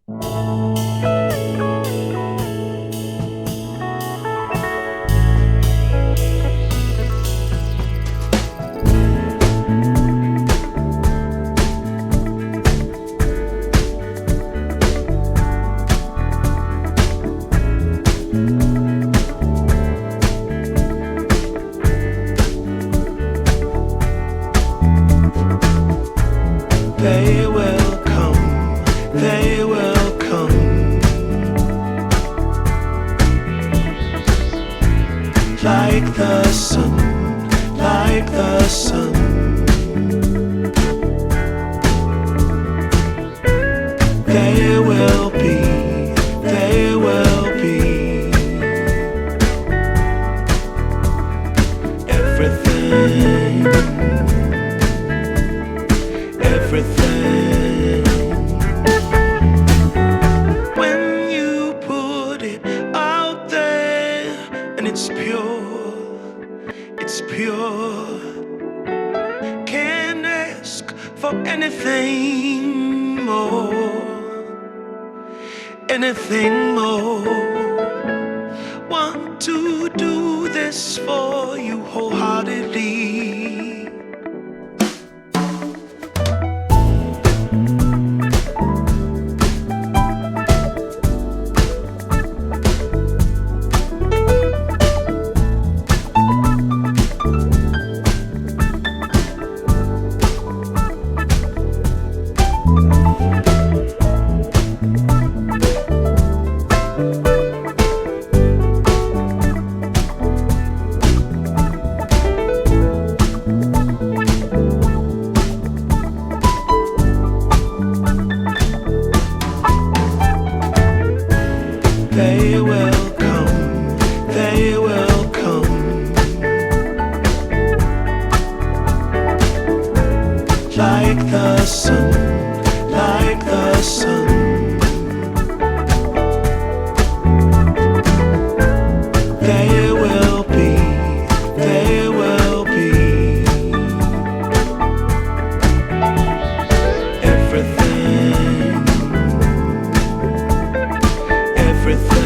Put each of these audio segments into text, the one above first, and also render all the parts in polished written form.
They will come, they will come, like the sun, like the sun. They will be, they will be everything, everything. When you put it out there and it's pure, can't ask for anything more, anything more. Want to do this for you wholeheartedly. They will come, they will come, like the sun, like the sun. They will be, they will be everything, everything.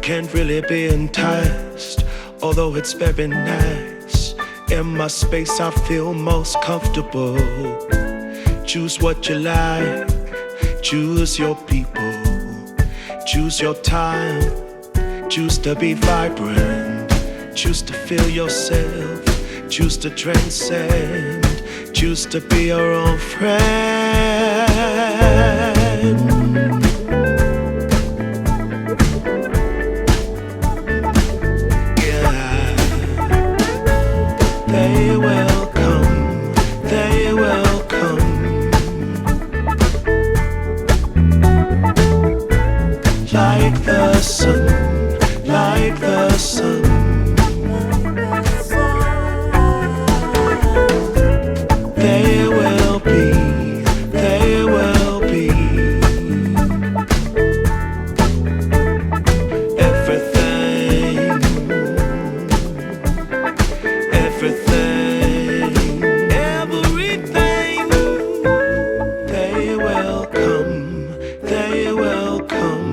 Can't really be enticed, although it's very nice. In my space I feel most comfortable. Choose what you like, choose your people, choose your time, choose to be vibrant, choose to feel yourself, choose to transcend, choose to be your own friend. Yeah, they will come, they will come, like the sun, like the sun. They will be, they will be everything, everything, everything. They will come, they will come,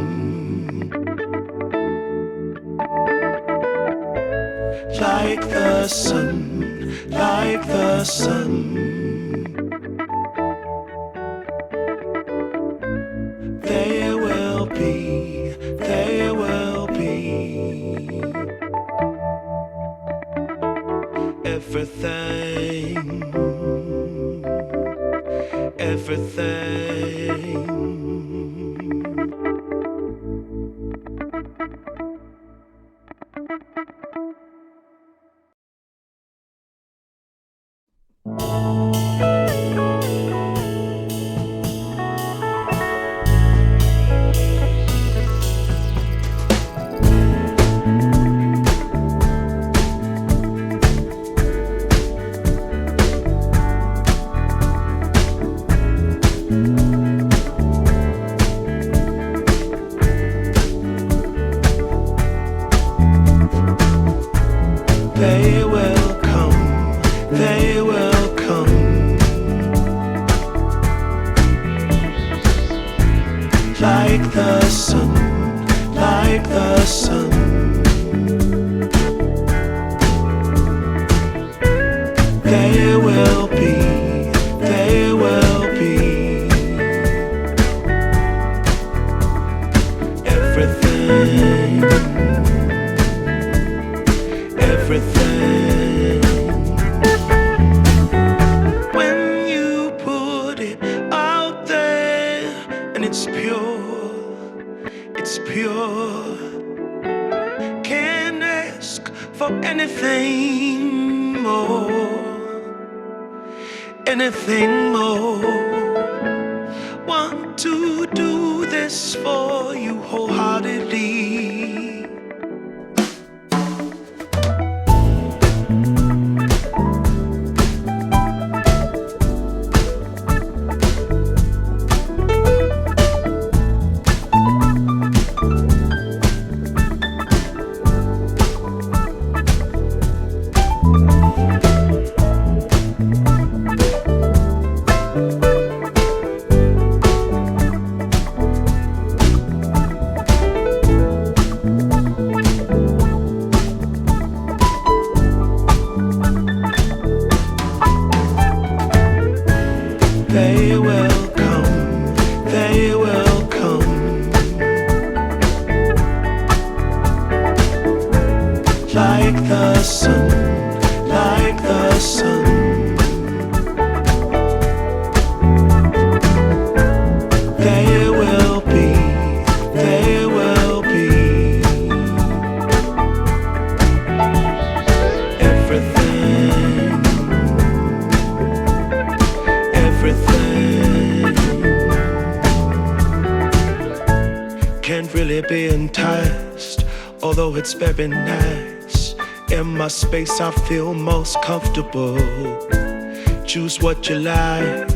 like the sun, like the sun. They will be, they will be everything, everything. They will come, they will come, There will be, there will be everything, everything. When you put it out there and it's pure, it's pure. Can't ask for anything more, anything more. Want to do this for you wholeheartedly. They will come, they will come, like the sun, like the sun. There will be, there will be everything, everything. Can't really be enticed, although it's very nice. In my space I feel most comfortable. Choose what you like,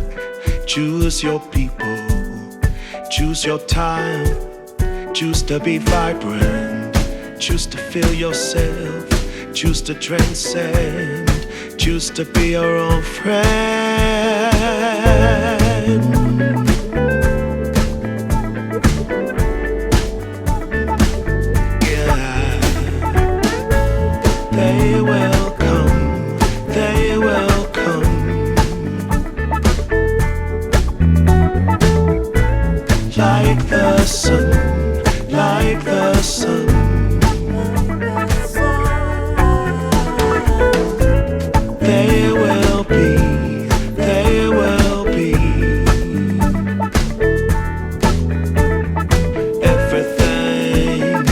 choose your people, choose your time, choose to be vibrant, choose to feel yourself, choose to transcend, choose to be your own friend. They will come, they will come, like the sun, like the sun. There will be, there will be everything,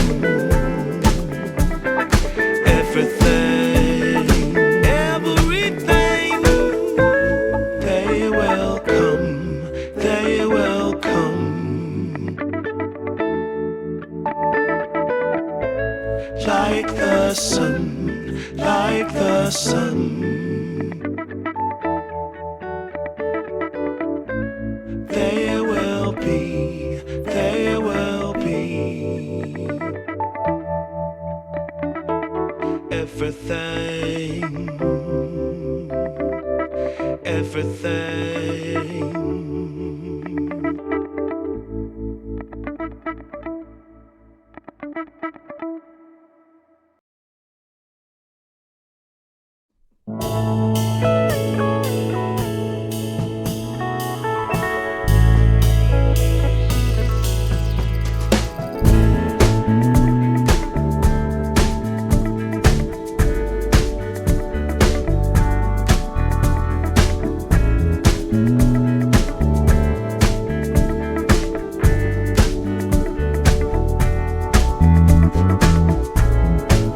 everything, everything. They will come, they will come, like the sun, like the sun. There will be, there will be everything, everything.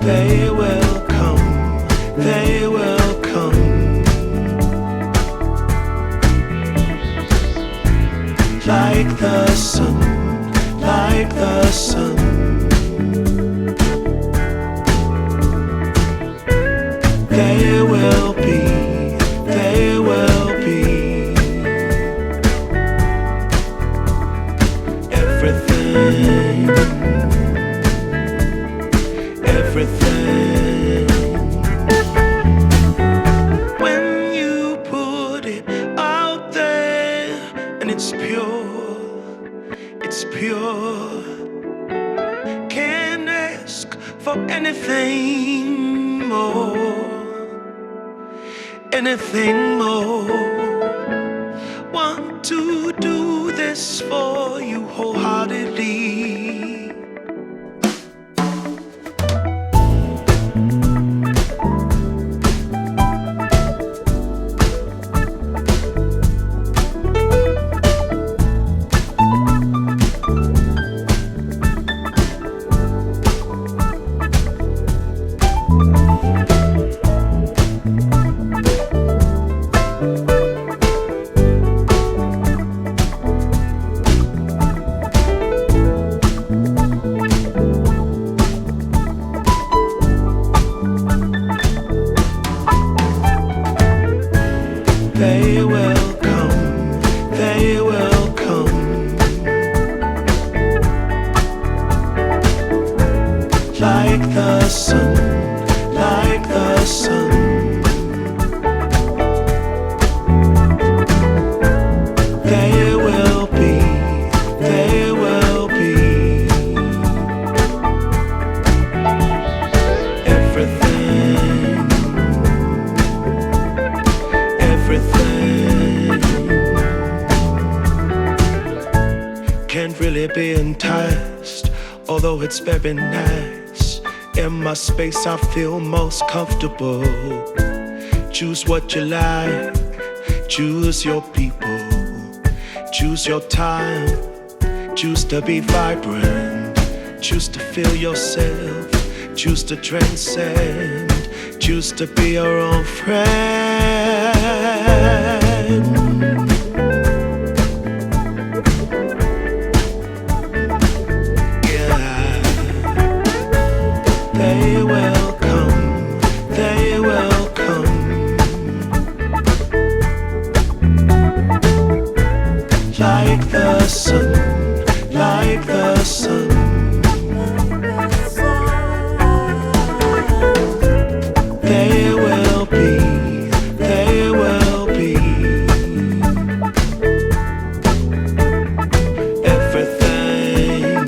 They will come, they will come, like the sun, like the sun. There will be, there will be everything, everything. When you put it out there and it's pure, it's pure. Can't ask for anything more, anything more. Want to do this for you wholeheartedly. They will come, they will come, like the sun, like the sun. They will be, they will be everything, everything. Can't really be enticed, although it's very nice. In my space I feel most comfortable. Choose what you like, choose your people, choose your time, choose to be vibrant, choose to feel yourself, choose to transcend, choose to be your own friend. Yeah, they will come, they will come, like the sun, like the sun. They will be, they will be everything,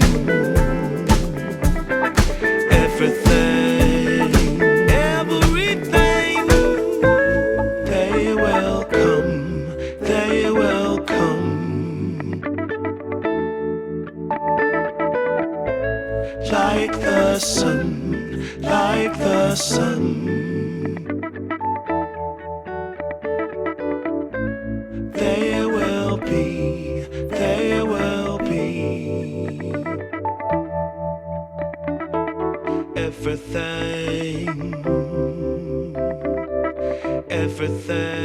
everything, everything. They will come, they will come, like the sun, like the sun. They will be, they will be everything, everything.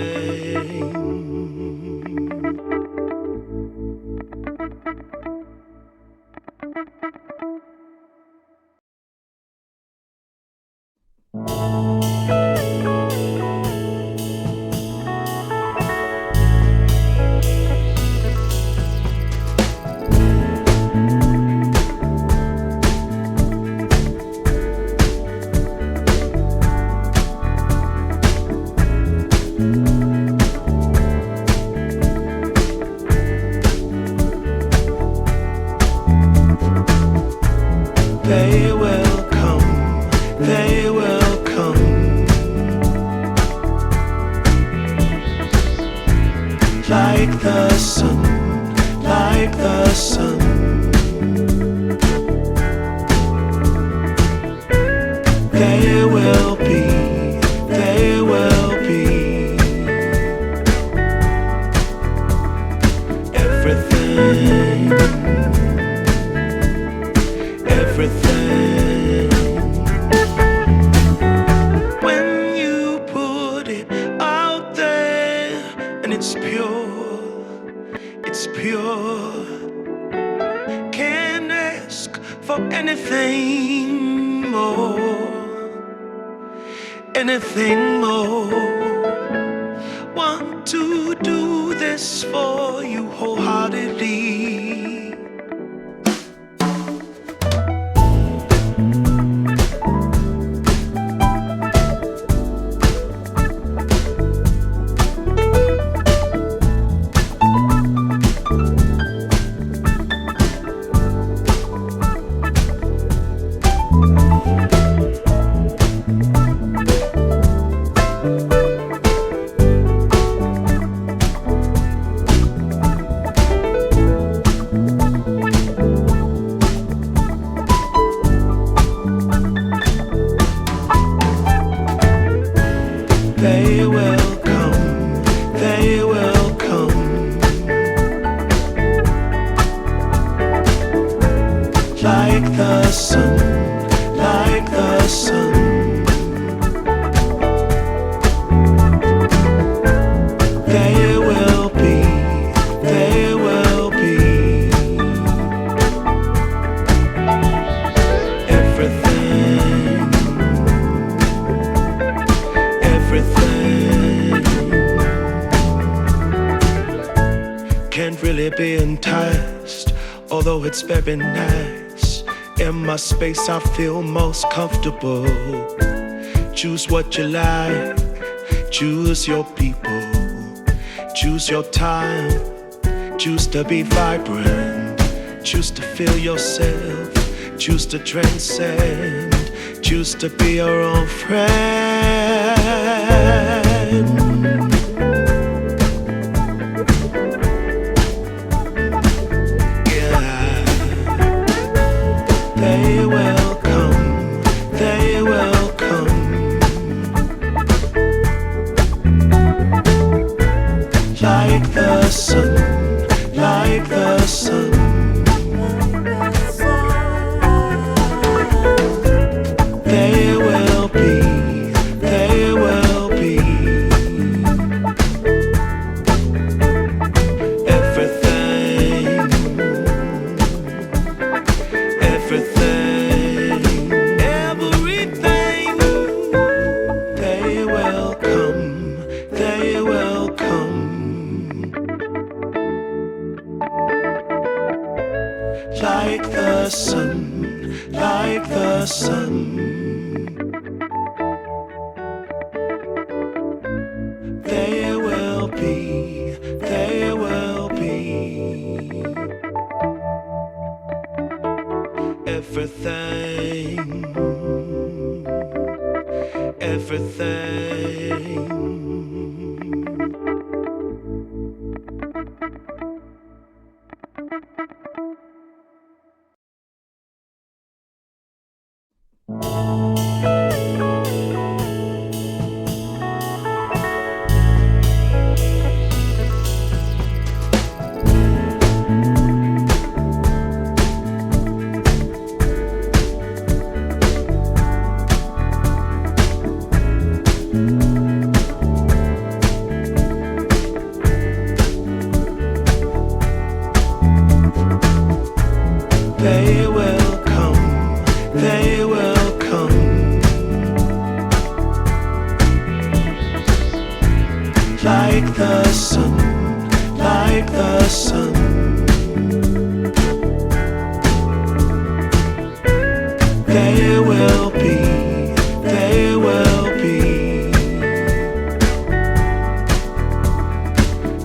They will come, they will come, like the sun, like the sun. They will be, they will be everything, everything. When you put it out there and it's pure, it's pure. Can't ask for anything more, anything more. Want to do this for you wholeheartedly. really be enticed, although it's very nice. In my space I feel most comfortable. Choose what you like, choose your people, choose your time, choose to be vibrant, choose to feel yourself, choose to transcend, choose to be your own friend. Yeah, they will come, they will come. Like the sun, like the sun. They will be, they will be everything, everything, everything. They will come, they will come. Like the sun, like the sun. They will be, they will be everything, everything. They will come, they will come. Like the sun, like the sun. They will be, they will be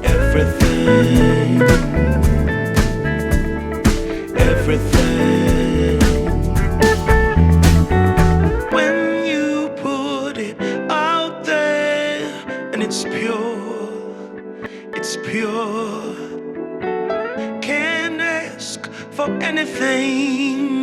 everything, everything. When you put it out there and it's pure, it's pure. Can't ask for anything.